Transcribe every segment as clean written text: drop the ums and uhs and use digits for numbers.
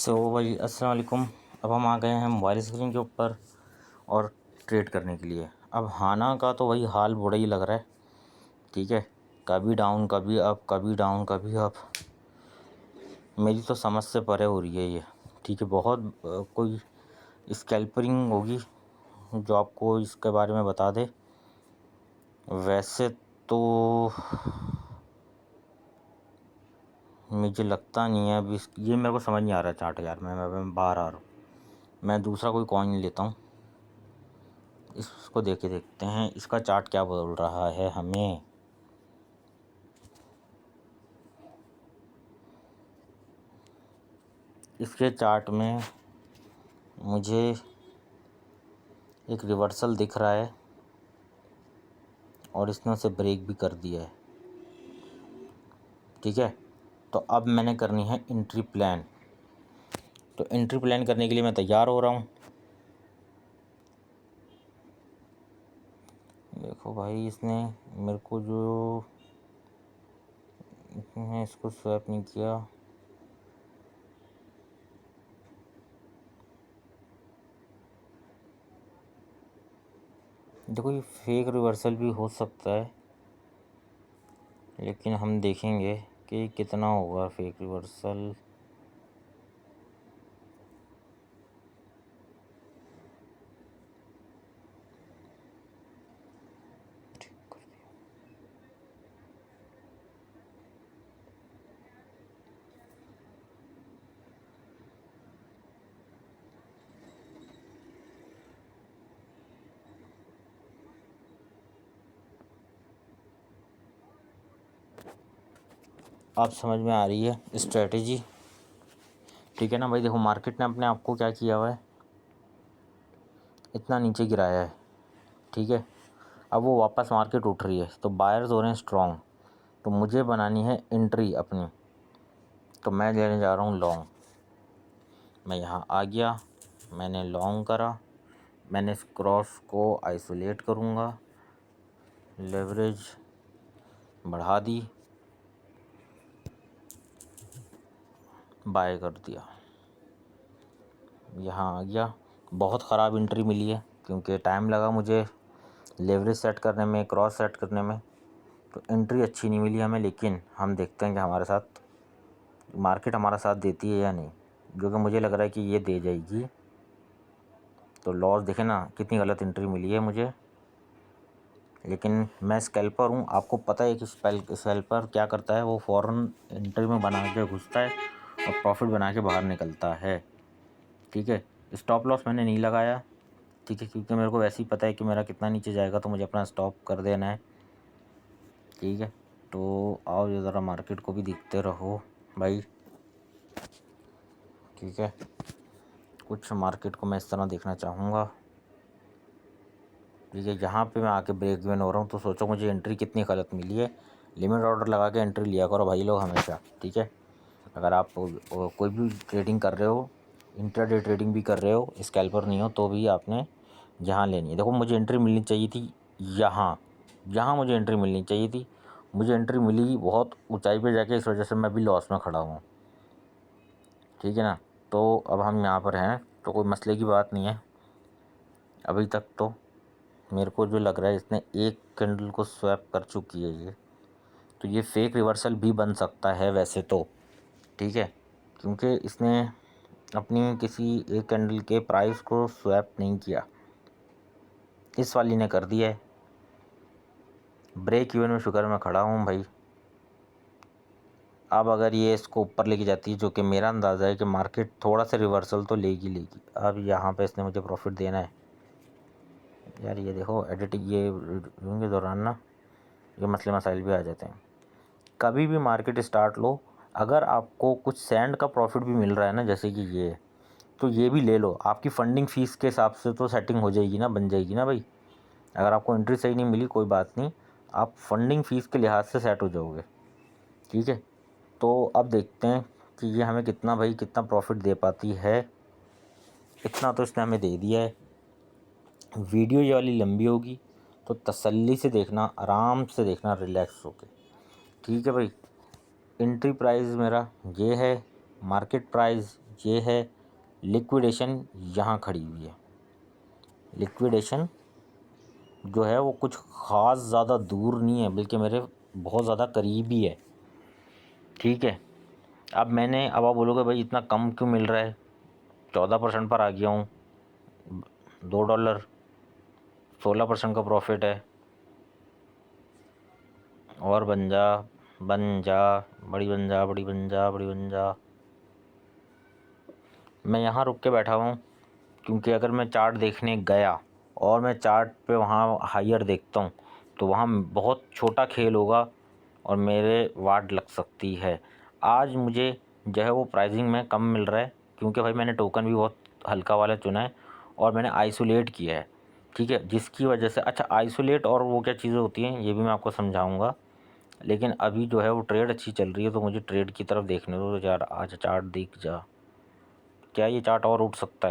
भाई अस्सलाम वालेकुम। अब हम आ गए हैं मोबाइल स्क्रीन के ऊपर और ट्रेड करने के लिए। अब हाना का तो वही हाल बुरा ही लग रहा है। ठीक है, कभी डाउन कभी अप, कभी डाउन कभी अप। मेरी तो समझ से परे हो रही है ये। ठीक है, बहुत कोई स्कैल्परिंग होगी जो आपको इसके बारे में बता दे। वैसे तो मुझे लगता नहीं है अभी ये मेरे को समझ नहीं आ रहा है चार्ट यार। मैं बाहर आ रहा हूँ। मैं दूसरा कोई कॉइन लेता हूँ, इसको देख के देखते हैं इसका चार्ट क्या बोल रहा है हमें। इसके चार्ट में मुझे एक रिवर्सल दिख रहा है और इसने उसे ब्रेक भी कर दिया है। ठीक है, तो अब मैंने करनी है एंट्री प्लान। तो एंट्री प्लान करने के लिए मैं तैयार हो रहा हूँ। देखो भाई, इसने मेरे को जो इसने इसको स्वैप नहीं किया। देखो, ये फेक रिवर्सल भी हो सकता है, लेकिन हम देखेंगे कि कितना होगा फेक रिवर्सल। आप समझ में आ रही है स्ट्रेटेजी? ठीक है ना भाई। देखो, मार्केट ने अपने आप को क्या किया हुआ है, इतना नीचे गिराया है। ठीक है, अब वो वापस मार्केट उठ रही है तो बायर्स हो रहे हैं स्ट्रॉन्ग। तो मुझे बनानी है एंट्री अपनी। तो मैं लेने जा रहा हूँ लॉन्ग। मैं यहाँ आ गया, मैंने लॉन्ग करा। मैंने इस क्रॉस को आइसोलेट करूँगा, लेवरेज बढ़ा दी, बाय कर दिया। यहाँ आ गया। बहुत ख़राब एंट्री मिली है क्योंकि टाइम लगा मुझे लेवरेज सेट करने में, क्रॉस सेट करने में। तो एंट्री अच्छी नहीं मिली हमें, लेकिन हम देखते हैं कि हमारे साथ मार्केट हमारा साथ देती है या नहीं, जो कि मुझे लग रहा है कि ये दे जाएगी। तो लॉस देखें ना, कितनी गलत एंट्री मिली है मुझे। लेकिन मैं स्कैल्पर हूँ, आपको पता है कि स्कैल्पर क्या करता है, वो फ़ौरन एंट्री में बना के घुसता है और प्रॉफिट बना के बाहर निकलता है। ठीक है, स्टॉप लॉस मैंने नहीं लगाया। ठीक है, क्योंकि मेरे को वैसे ही पता है कि मेरा कितना नीचे जाएगा, तो मुझे अपना स्टॉप कर देना है। ठीक है, तो आओ ये ज़रा मार्केट को भी देखते रहो भाई। ठीक है, कुछ मार्केट को मैं इस तरह देखना चाहूँगा। ठीक है, यहाँ पे मैं आके ब्रेक इवन हो रहा हूँ, तो सोचो मुझे एंट्री कितनी गलत मिली है। लिमिट ऑर्डर लगा के एंट्री लिया करो भाई लोग हमेशा। ठीक है, अगर आप कोई भी ट्रेडिंग कर रहे हो, इंट्राडे ट्रेडिंग भी कर रहे हो, स्कैल्पर नहीं हो, तो भी आपने यहाँ लेनी है। देखो, मुझे एंट्री मिलनी चाहिए थी यहाँ, यहाँ मुझे एंट्री मिलनी चाहिए थी। मुझे एंट्री मिली बहुत ऊंचाई पे जाके, इस वजह से मैं भी लॉस में खड़ा हूँ। ठीक है ना, तो अब हम यहाँ पर हैं, तो कोई मसले की बात नहीं है अभी तक। तो मेरे को जो लग रहा है, इसने एक कैंडल को स्वैप कर चुकी है ये, तो ये फेक रिवर्सल भी बन सकता है वैसे तो। ठीक है, क्योंकि इसने अपनी किसी एक कैंडल के प्राइस को स्वैप नहीं किया, इस वाली ने कर दिया है। ब्रेक इवन में शुक्र मैं खड़ा हूँ भाई। अब अगर ये इसको ऊपर लेके जाती है, जो कि मेरा अंदाज़ा है कि मार्केट थोड़ा सा रिवर्सल तो लेगी। अब यहाँ पे इसने मुझे प्रॉफिट देना है यार। ये देखो, एडिटिंग ये रिव्यू के दौरान ना ये मसले मसाइल भी आ जाते हैं। कभी भी मार्केट स्टार्ट लो, अगर आपको कुछ सेंड का प्रॉफिट भी मिल रहा है ना, जैसे कि ये, तो ये भी ले लो। आपकी फंडिंग फ़ीस के हिसाब से तो सेटिंग हो जाएगी ना, बन जाएगी ना भाई। अगर आपको एंट्री सही नहीं मिली, कोई बात नहीं, आप फंडिंग फ़ीस के लिहाज से सेट हो जाओगे। ठीक है, तो अब देखते हैं कि ये हमें कितना भाई, कितना प्रॉफिट दे पाती है। इतना तो इसने हमें दे दिया है। वीडियो ये वाली लंबी होगी, तो तसल्ली से देखना, आराम से देखना, रिलैक्स होके। ठीक है भाई, एंट्री प्राइस मेरा ये है, मार्केट प्राइस ये है लिक्विडेशन, यहाँ खड़ी हुई है। लिक्विडेशन जो है वो कुछ ख़ास ज़्यादा दूर नहीं है, बल्कि मेरे बहुत ज़्यादा करीब ही है। ठीक है, अब आप बोलोगे भाई इतना कम क्यों मिल रहा है, 14% पर आ गया हूँ, $2, 16% का प्रॉफिट है। और बन जा बड़ी बन जा। मैं यहाँ रुक के बैठा हूँ क्योंकि अगर मैं चार्ट देखने गया और मैं चार्ट पे वहाँ हायर देखता हूँ तो वहाँ बहुत छोटा खेल होगा और मेरे वाट लग सकती है। आज मुझे जो है वो प्राइसिंग में कम मिल रहा है क्योंकि भाई मैंने टोकन भी बहुत हल्का वाला चुना है और मैंने आइसोलेट किया है। ठीक है, जिसकी वजह से अच्छा आइसोलेट और वो क्या चीज़ें होती हैं ये भी मैं आपको समझाऊंगा। लेकिन अभी जो है वो ट्रेड अच्छी चल रही है तो मुझे ट्रेड की तरफ देखने दो यार। आज चार्ट देख जा, क्या ये चार्ट और उठ सकता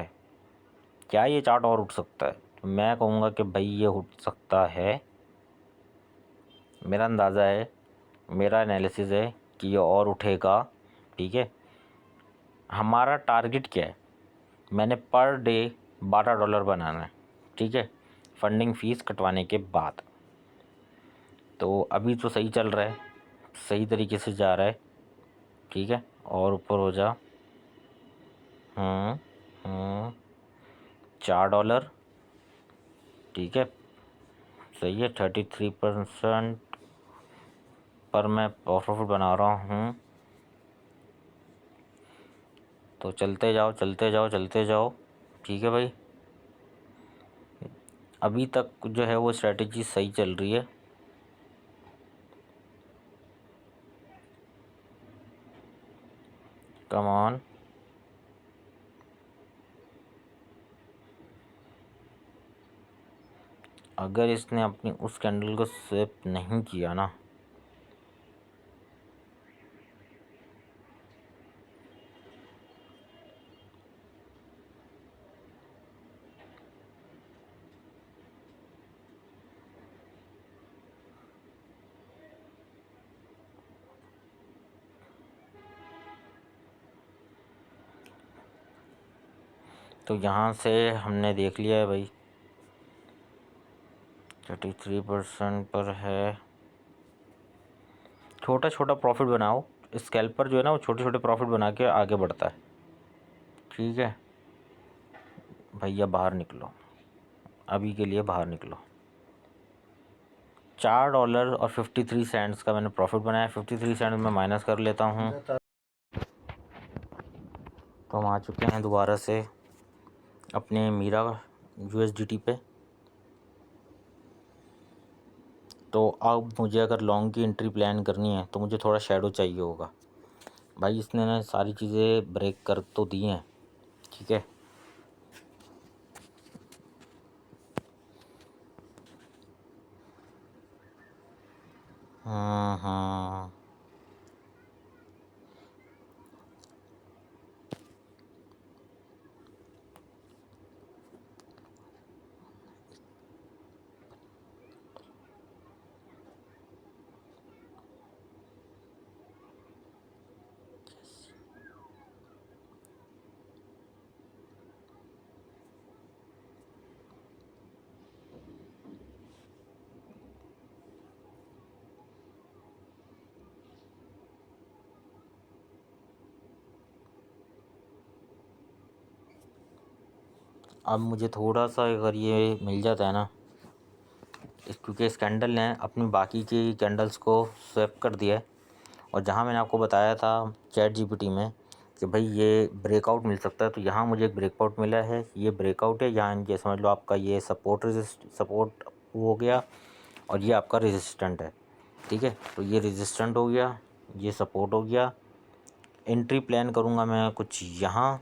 है? तो मैं कहूँगा कि भाई ये उठ सकता है। मेरा अंदाज़ा है, मेरा एनालिसिस है कि ये और उठेगा। ठीक है, हमारा टारगेट क्या है? मैंने पर डे $12 बनाना है। ठीक है, फंडिंग फ़ीस कटवाने के बाद। तो अभी तो सही चल रहा है, सही तरीके से जा रहा है। ठीक है, और ऊपर हो जा। $4। ठीक है, सही है। 33% पर मैं प्रॉफिट बना रहा हूँ। तो चलते जाओ। ठीक है भाई, अभी तक जो है वो स्ट्रेटजी सही चल रही है। कम ऑन, अगर इसने अपनी उस कैंडल को स्वेप नहीं किया ना, तो यहाँ से हमने देख लिया है भाई 33% पर है। छोटा छोटा प्रॉफिट बनाओ। स्कैल्पर जो है ना वो छोटे छोटे प्रॉफिट बना के आगे बढ़ता है। ठीक है भैया, बाहर निकलो, अभी के लिए बाहर निकलो। $4.53 का मैंने प्रॉफिट बनाया। 53 सेंट में माइनस कर लेता हूँ। तो हम आ चुके हैं दोबारा से अपने मीरा USDT पे। तो अब मुझे अगर लॉन्ग की एंट्री प्लान करनी है तो मुझे थोड़ा शैडो चाहिए होगा भाई। इसने ना सारी चीज़ें ब्रेक कर तो दी हैं। ठीक है, हाँ। अब मुझे थोड़ा सा अगर ये मिल जाता है ना, क्योंकि इस कैंडल ने अपनी बाकी की कैंडल्स को स्वैप कर दिया है। और जहाँ मैंने आपको बताया था चैट जीपीटी में कि भाई ये ब्रेकआउट मिल सकता है, तो यहाँ मुझे एक ब्रेकआउट मिला है। ये ब्रेकआउट है, यहाँ ये समझ लो आपका ये सपोर्ट हो गया और ये आपका रेजिस्टेंट है। ठीक है, तो ये रेजिस्टेंट हो गया, ये सपोर्ट हो गया। एंट्री प्लान करूँगा मैं कुछ यहाँ,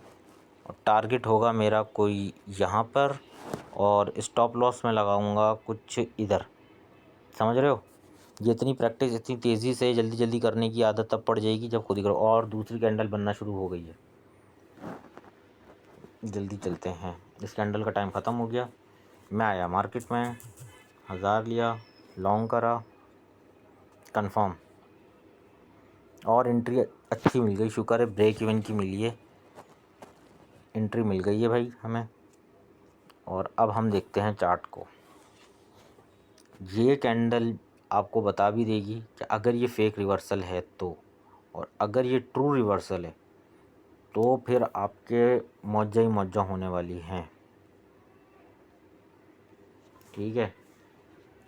और टारगेट होगा मेरा कोई यहाँ पर, और स्टॉप लॉस में लगाऊंगा कुछ इधर। समझ रहे हो? ये इतनी प्रैक्टिस इतनी तेज़ी से जल्दी जल्दी करने की आदत तब पड़ जाएगी जब खुद ही करो। और दूसरी कैंडल बनना शुरू हो गई है। जल्दी चलते हैं, इस कैंडल का टाइम ख़त्म हो गया। मैं आया मार्केट में, 1000 लिया, लॉन्ग करा, कंफर्म, और एंट्री अच्छी मिल गई। शुक्र है ब्रेक इवन की मिली है। एंट्री मिल गई है भाई हमें। और अब हम देखते हैं चार्ट को। ये कैंडल आपको बता भी देगी कि अगर ये फेक रिवर्सल है तो, और अगर ये ट्रू रिवर्सल है तो फिर आपके मौजा ही मौजा होने वाली हैं। ठीक है,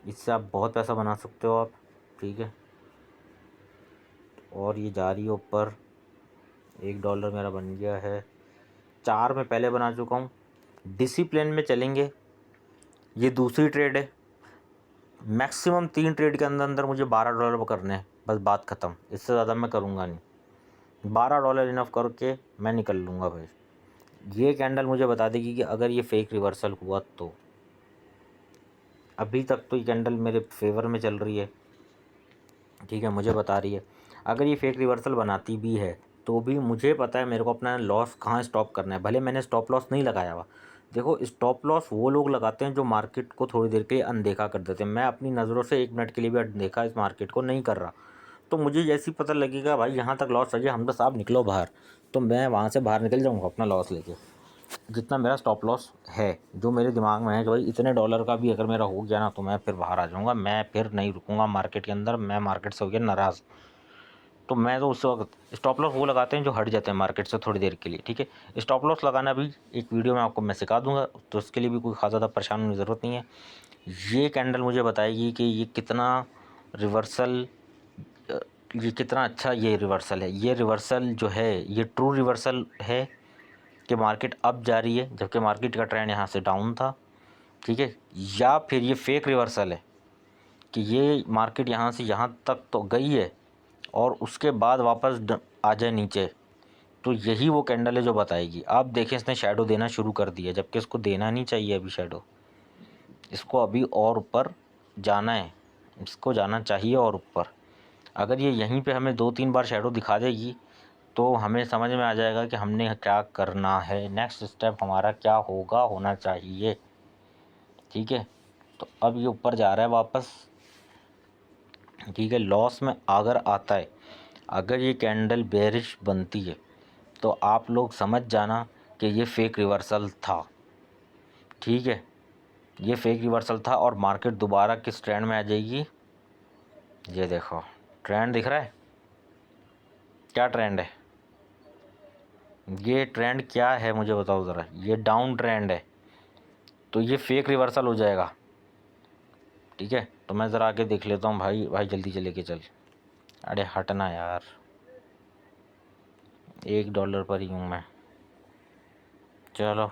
इससे आप बहुत पैसा बना सकते हो आप। ठीक है, और ये जा रही है ऊपर। $1 मेरा बन गया है। 4 में पहले बना चुका हूँ। डिसिप्लिन में चलेंगे। ये दूसरी ट्रेड है। मैक्सिमम 3 ट्रेड के अंदर अंदर मुझे $12 करने हैं, बस बात ख़त्म। इससे ज़्यादा मैं करूँगा नहीं। $12 इनफ करके मैं निकल लूँगा भाई। ये कैंडल मुझे बता देगी कि अगर ये फेक रिवर्सल हुआ तो। अभी तक तो ये कैंडल मेरे फेवर में चल रही है। ठीक है, मुझे बता रही है अगर ये फेक रिवर्सल बनाती भी है तो भी मुझे पता है मेरे को अपना लॉस कहाँ स्टॉप करना है। भले मैंने स्टॉप लॉस नहीं लगाया हुआ। देखो, स्टॉप लॉस वो लोग लगाते हैं जो मार्केट को थोड़ी देर के लिए अनदेखा कर देते हैं। मैं अपनी नज़रों से 1 मिनट के लिए भी अनदेखा इस मार्केट को नहीं कर रहा। तो मुझे जैसे ही पता लगेगा भाई यहाँ तक लॉस है, हम तो साहब निकलो बाहर, तो मैं वहाँ से बाहर निकल जाऊँगा अपना लॉस लेके। जितना मेरा स्टॉप लॉस है, जो मेरे दिमाग में है कि भाई इतने डॉलर का भी अगर मेरा हो गया ना तो मैं फिर बाहर आ जाऊँगा। मैं फिर नहीं रुकूँगा मार्केट के अंदर। मैं मार्केट से हो गया नाराज़। तो मैं तो उस वक्त स्टॉप लॉस वो लगाते हैं जो हट जाते हैं मार्केट से थोड़ी देर के लिए। ठीक है, स्टॉप लॉस लगाना भी एक वीडियो में आपको मैं सिखा दूंगा, तो उसके लिए भी कोई ख़ास ज़्यादा परेशान होने की ज़रूरत नहीं है। ये कैंडल मुझे बताएगी कि ये कितना रिवर्सल, ये कितना अच्छा ये रिवर्सल है। ये रिवर्सल जो है ये ट्रू रिवर्सल है कि मार्केट अप जा रही है जबकि मार्केट का ट्रेंड यहाँ से डाउन था। ठीक है, या फिर ये फेक रिवर्सल है कि ये मार्केट यहाँ से यहाँ तक तो गई है और उसके बाद वापस आ जाए नीचे। तो यही वो कैंडल है जो बताएगी। आप देखें, इसने शैडो देना शुरू कर दिया जबकि इसको देना नहीं चाहिए अभी शैडो। इसको अभी और ऊपर जाना है, इसको जाना चाहिए और ऊपर। अगर ये यहीं पे हमें 2-3 बार शैडो दिखा देगी तो हमें समझ में आ जाएगा कि हमने क्या करना है, नेक्स्ट स्टेप हमारा क्या होगा, होना चाहिए। ठीक है, तो अब ये ऊपर जा रहा है वापस। ठीक है, लॉस में अगर आता है, अगर ये कैंडल बेरिश बनती है तो आप लोग समझ जाना कि ये फेक रिवर्सल था। ठीक है, ये फेक रिवर्सल था और मार्केट दोबारा किस ट्रेंड में आ जाएगी। ये देखो, ट्रेंड दिख रहा है, क्या ट्रेंड है, ये ट्रेंड क्या है मुझे बताओ ज़रा। ये डाउन ट्रेंड है, तो ये फेक रिवर्सल हो जाएगा। ठीक है, तो मैं ज़रा आगे देख लेता हूँ। भाई भाई जल्दी से लेके चल। अरे हटना यार, $1 पर ही हूँ मैं। चलो,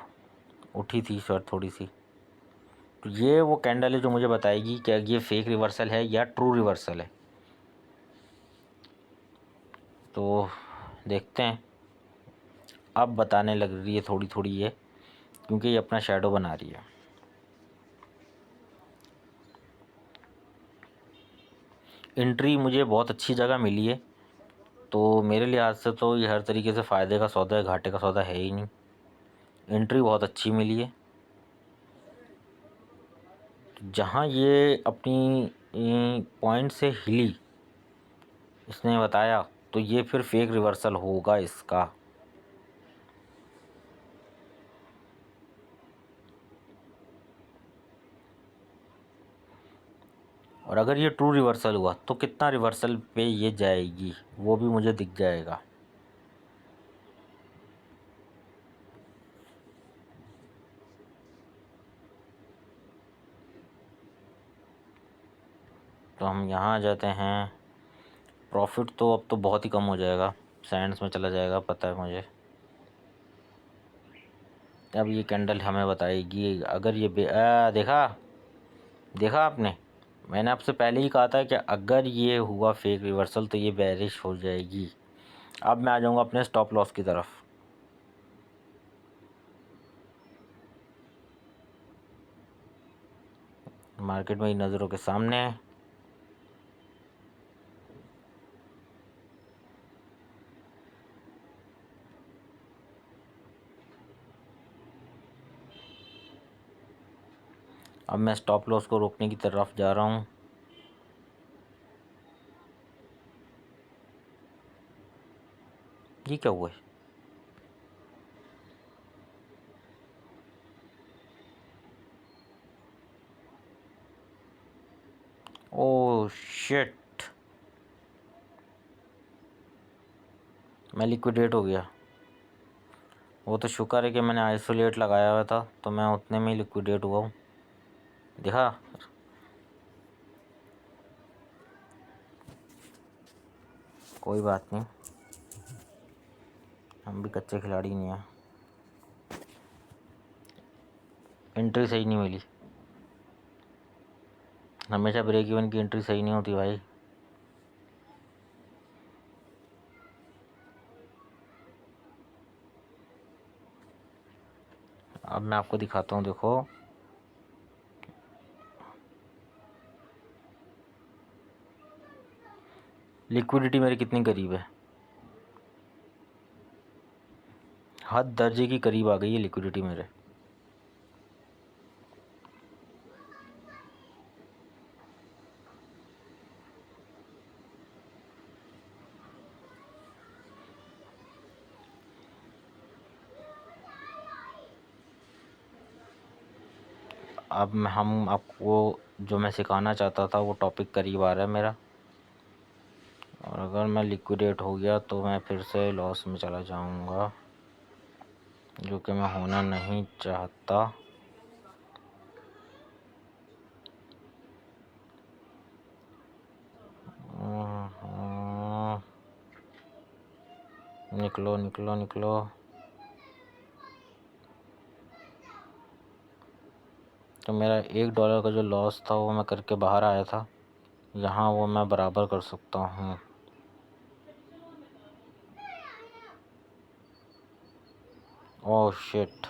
उठी थी शर्ट थोड़ी सी। तो ये वो कैंडल है जो मुझे बताएगी कि ये फेक रिवर्सल है या ट्रू रिवर्सल है। तो देखते हैं, अब बताने लग रही है थोड़ी थोड़ी ये, क्योंकि ये अपना शैडो बना रही है। एंट्री मुझे बहुत अच्छी जगह मिली है, तो मेरे लिहाज से तो ये हर तरीके से फ़ायदे का सौदा है, घाटे का सौदा है ही नहीं। एंट्री बहुत अच्छी मिली है। जहाँ ये अपनी पॉइंट से हिली, इसने बताया, तो ये फिर फेक रिवर्सल होगा इसका। और अगर ये ट्रू रिवर्सल हुआ तो कितना रिवर्सल पे ये जाएगी वो भी मुझे दिख जाएगा। तो हम यहाँ आ जाते हैं। प्रॉफिट तो अब तो बहुत ही कम हो जाएगा, सेंड्स में चला जाएगा, पता है मुझे। अब ये कैंडल हमें बताएगी अगर ये देखा, देखा आपने, मैंने आपसे पहले ही कहा था कि अगर ये हुआ फेक रिवर्सल तो ये बेरिश हो जाएगी। अब मैं आ जाऊँगा अपने स्टॉप लॉस की तरफ। मार्केट मेरी नज़रों के सामने है। अब मैं स्टॉप लॉस को रोकने की तरफ जा रहा हूँ। ये क्या हुआ है, ओह शिट, मैं लिक्विडेट हो गया। वो तो शुक्र है कि मैंने आइसोलेट लगाया हुआ था, तो मैं उतने में ही लिक्विडेट हुआ हूँ। देखा, कोई बात नहीं, हम भी कच्चे खिलाड़ी नहीं हैं। एंट्री सही नहीं मिली, हमेशा ब्रेक इवन की एंट्री सही नहीं होती भाई। अब मैं आपको दिखाता हूँ, देखो लिक्विडिटी मेरे कितनी करीब है, हद दर्जे की करीब आ गई है लिक्विडिटी मेरे। अब हम आपको जो मैं सिखाना चाहता था वो टॉपिक करीब आ रहा है मेरा, और अगर मैं लिक्विडेट हो गया तो मैं फिर से लॉस में चला जाऊंगा, जो कि मैं होना नहीं चाहता। निकलो निकलो निकलो। तो मेरा $1 का जो लॉस था वो मैं करके बाहर आया था, यहाँ वो मैं बराबर कर सकता हूँ। ओह शिट,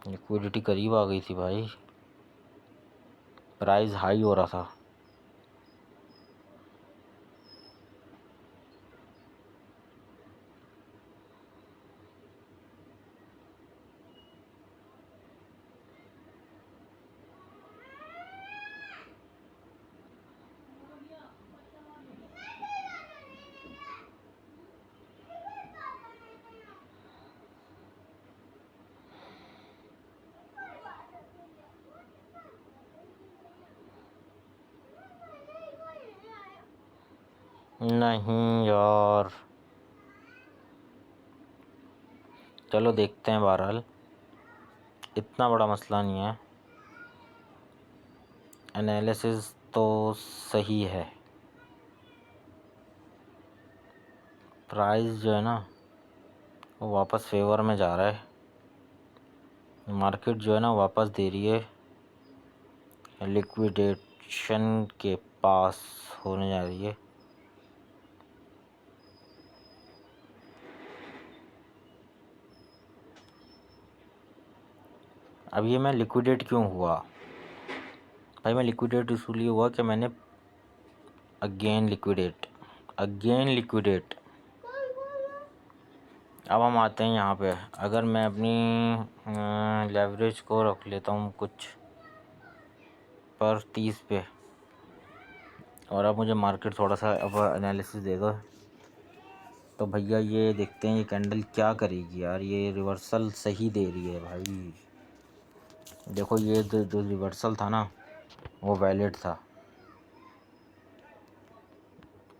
लिक्विडिटी करीब आ गई थी भाई, प्राइस हाई हो रहा था। नहीं यार, चलो देखते हैं, बहरहाल इतना बड़ा मसला नहीं है, एनालिसिस तो सही है। प्राइस जो है ना वो वापस फेवर में जा रहा है, मार्केट जो है ना वापस दे रही है, लिक्विडेशन के पास होने जा रही है। अब ये मैं लिक्विडेट क्यों हुआ भाई, मैं लिक्विडेट इसलिए हुआ कि मैंने अगेन लिक्विडेट। अब हम आते हैं यहाँ पे, अगर मैं अपनी लेवरेज को रख लेता हूँ कुछ पर 30 पे, और अब मुझे मार्केट थोड़ा सा अब एनालिसिस दे दो, तो भैया ये देखते हैं ये कैंडल क्या करेगी यार। ये रिवर्सल सही दे रही है भाई, देखो ये जो रिवर्सल था ना वो वैलिड था।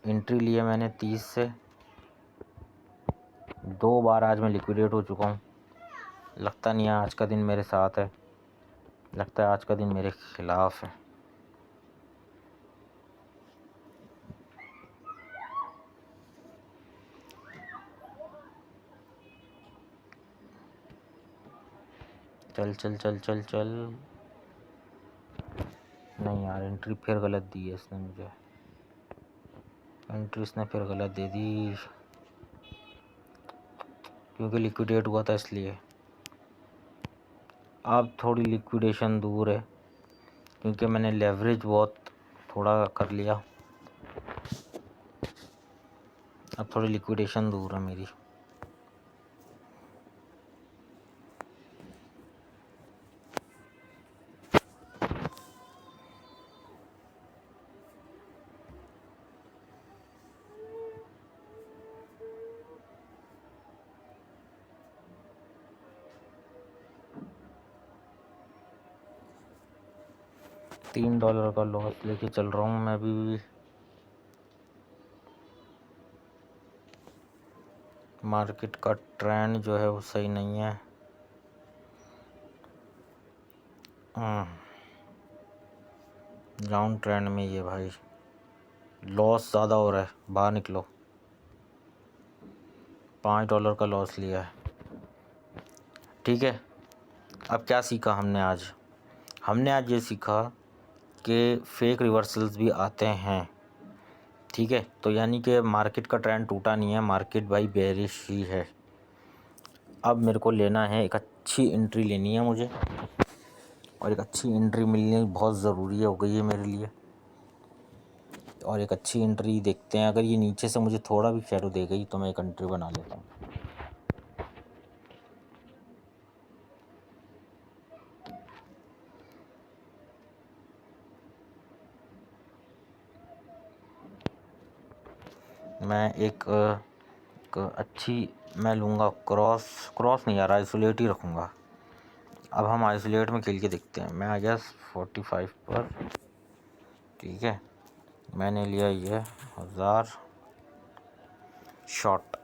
एंट्री लिए मैंने 30 से, 2 बार आज मैं लिक्विडेट हो चुका हूँ। लगता नहीं है आज का दिन मेरे साथ है, लगता है आज का दिन मेरे खिलाफ है। चल चल चल चल चल, नहीं यार एंट्री फिर गलत दी है इसने मुझे, एंट्री इसने फिर गलत दे दी, क्योंकि लिक्विडेट हुआ था इसलिए। अब थोड़ी लिक्विडेशन दूर है, क्योंकि मैंने लेवरेज बहुत थोड़ा कर लिया, अब थोड़ी लिक्विडेशन दूर है मेरी। $3 का लॉस लेके चल रहा हूँ मैं भी। मार्केट का ट्रेंड जो है वो सही नहीं है। डाउन ट्रेंड में ये भाई लॉस ज़्यादा हो रहा है, बाहर निकलो। $5 का लॉस लिया है। ठीक है, अब क्या सीखा हमने आज? हमने आज ये सीखा कि फेक रिवर्सल्स भी आते हैं। ठीक है, तो यानी कि मार्केट का ट्रेंड टूटा नहीं है, मार्केट भाई बेरिश ही है। अब मेरे को लेना है, एक अच्छी एंट्री लेनी है मुझे, और एक अच्छी एंट्री मिलनी बहुत ज़रूरी हो गई है मेरे लिए। और एक अच्छी एंट्री देखते हैं, अगर ये नीचे से मुझे थोड़ा भी शैडो दे गई तो मैं एक एंट्री बना लेता हूँ। मैं एक अच्छी मैं लूँगा क्रॉस नहीं यार, आइसोलेट ही रखूँगा। अब हम आइसोलेट में खेल के देखते हैं। मैं आ गया 45 पर। ठीक है, मैंने लिया ये 1000 शॉट।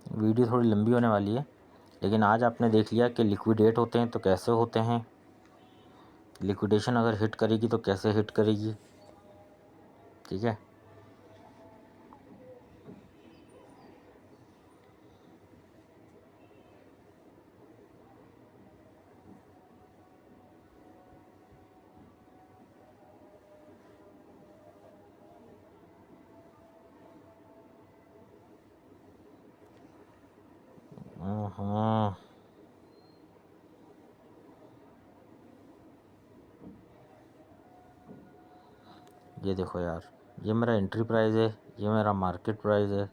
वीडियो थोड़ी लंबी होने वाली है, लेकिन आज आपने देख लिया कि लिक्विडेट होते हैं तो कैसे होते हैं, लिक्विडेशन अगर हिट करेगी तो कैसे हिट करेगी। ठीक है, ये देखो यार, ये मेरा एंट्री प्राइस है, ये मेरा मार्केट प्राइस है,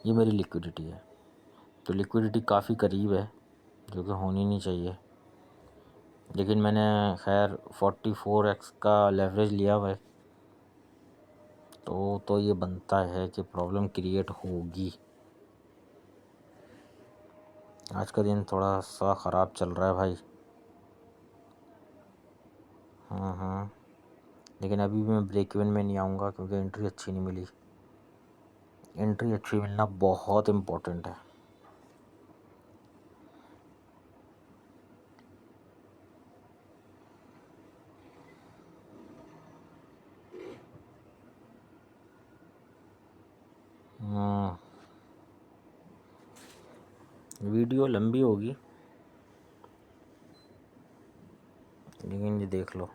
ये मेरी लिक्विडिटी है। तो लिक्विडिटी काफ़ी करीब है, जो कि होनी नहीं चाहिए, लेकिन मैंने खैर 44x का लेवरेज लिया हुआ है, तो ये बनता है कि प्रॉब्लम क्रिएट होगी। आज का दिन थोड़ा सा ख़राब चल रहा है भाई। लेकिन अभी भी मैं ब्रेक इवन में नहीं आऊँगा, क्योंकि एंट्री अच्छी नहीं मिली। एंट्री अच्छी मिलना बहुत इम्पोर्टेंट है। वीडियो लंबी होगी, लेकिन ये देख लो।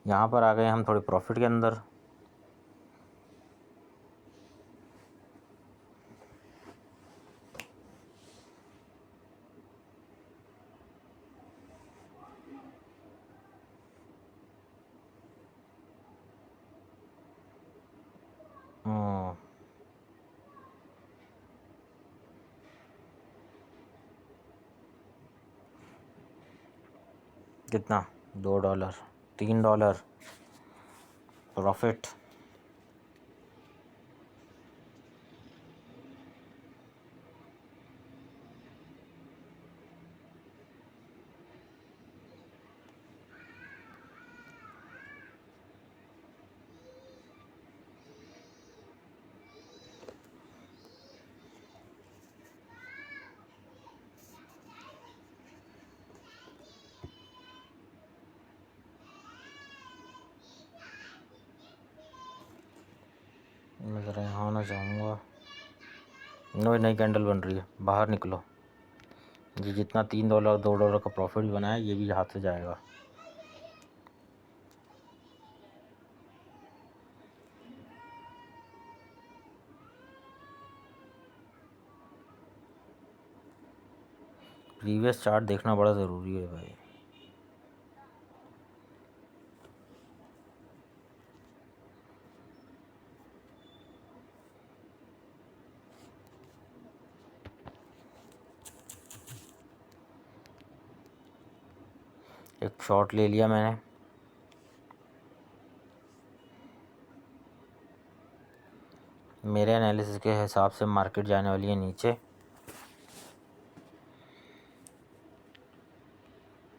यहाँ पर आ गए हम थोड़े प्रॉफिट के अंदर। कितना? $2, $3 प्रॉफिट। मैं ज़रा यहाँ आना चाहूँगा। नई कैंडल बन रही है, बाहर निकलो। ये जितना $3 $2 का प्रॉफिट बना है, ये भी हाथ से जाएगा। प्रीवियस चार्ट देखना बड़ा ज़रूरी है भाई। एक शॉट ले लिया मैंने। मेरे एनालिसिस के हिसाब से मार्केट जाने वाली है नीचे,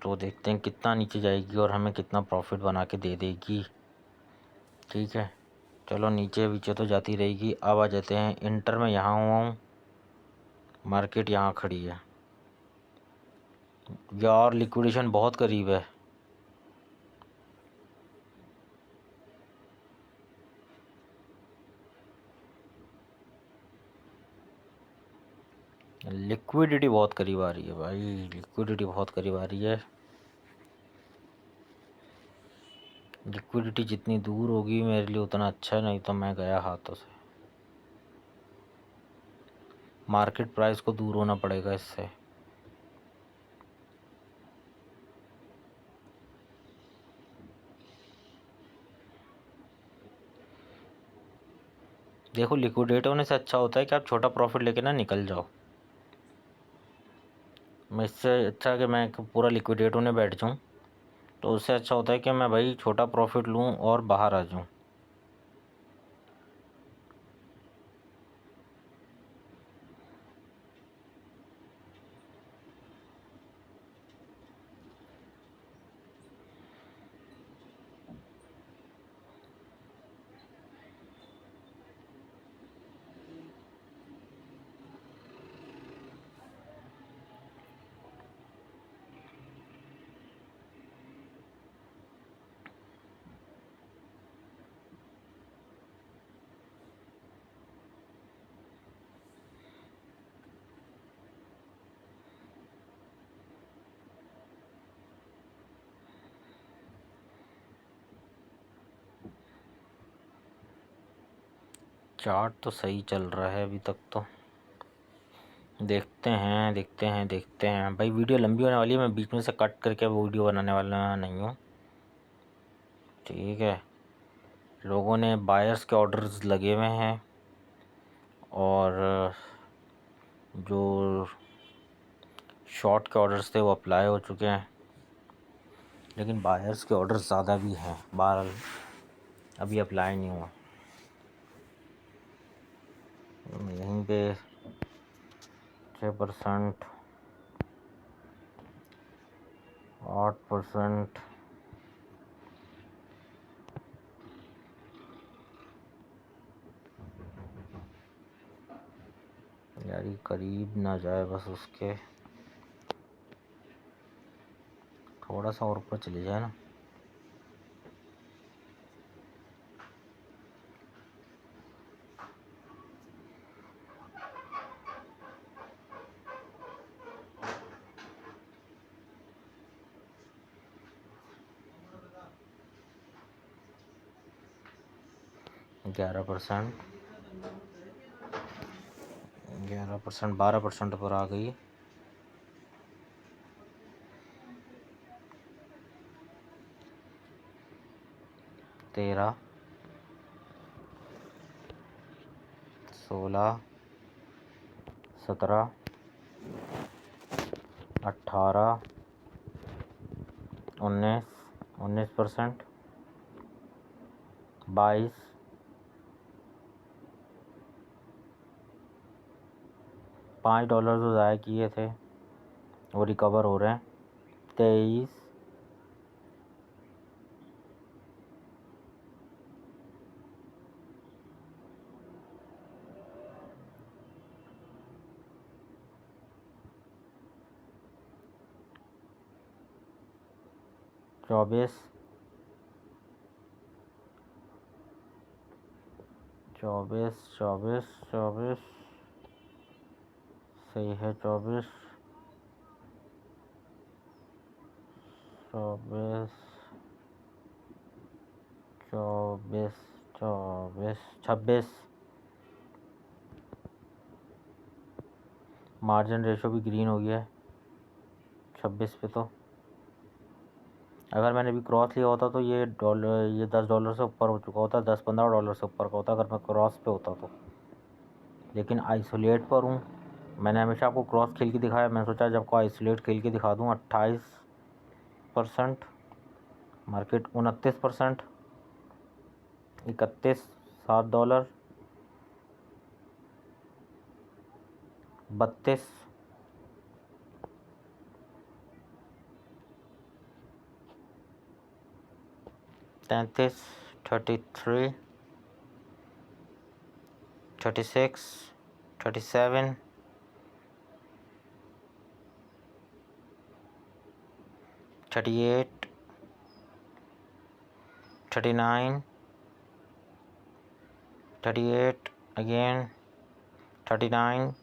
तो देखते हैं कितना नीचे जाएगी और हमें कितना प्रॉफिट बना के दे देगी। ठीक है, चलो नीचे वीचे तो जाती रहेगी। अब आ जाते हैं इंटर में, यहाँ हुआ हूँ, मार्केट यहाँ खड़ी है यार, लिक्विडेशन बहुत करीब है। लिक्विडिटी बहुत करीब आ रही है भाई, लिक्विडिटी बहुत करीब आ रही है। लिक्विडिटी जितनी दूर होगी मेरे लिए उतना अच्छा है, नहीं तो मैं गया हाथों से। मार्केट प्राइस को दूर होना पड़ेगा इससे। देखो, लिक्विडेट होने से अच्छा होता है कि आप छोटा प्रॉफिट लेके ना निकल जाओ। मैं इससे अच्छा कि मैं पूरा लिक्विडेट होने बैठ जाऊँ, तो उससे अच्छा होता है कि मैं भाई छोटा प्रॉफिट लूँ और बाहर आ जाऊँ। चार्ट तो सही चल रहा है अभी तक तो। देखते हैं भाई। वीडियो लंबी होने वाली है, मैं बीच में से कट करके वीडियो बनाने वाला नहीं हूँ। ठीक है, लोगों ने बायर्स के ऑर्डर्स लगे हुए हैं और जो शॉर्ट के ऑर्डर्स थे वो अप्लाई हो चुके हैं, लेकिन बायर्स के ऑर्डर्स ज़्यादा भी हैं, बार अभी अप्लाई नहीं हुआ। यहीं पे 6%, 8%, यार ये करीब ना जाए बस उसके, थोड़ा सा और ऊपर चले जाए ना। ग्यारह परसेंट 12% पर आ गई। 13, 16, 17, 18, 19%, 22, 5 डॉलर जो ज़ाया किए थे वो रिकवर हो रहे हैं। 23, 24, 24, 24, 24, सही है 24, 24, 24, 24, 26। मार्जिन रेशो भी ग्रीन हो गया है। 26 पे तो अगर मैंने भी क्रॉस लिया होता तो ये $10 से ऊपर हो चुका होता, $10-15 से ऊपर का होता अगर मैं क्रॉस पे होता तो। लेकिन आइसोलेट पर हूँ। मैंने हमेशा आपको क्रॉस खेल के दिखाया, मैं सोचा जब को आइसोलेट खेल के दिखा दूँ। 28%, मार्केट 29%, 31, $7, 32, 33, 33, 36, 37, 38, 39, 38 again, 39,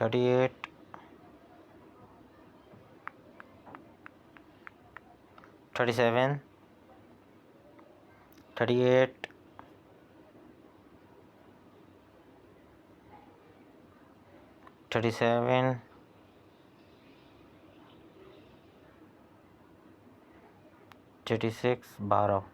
38, 37, 38, 37, 36, 12।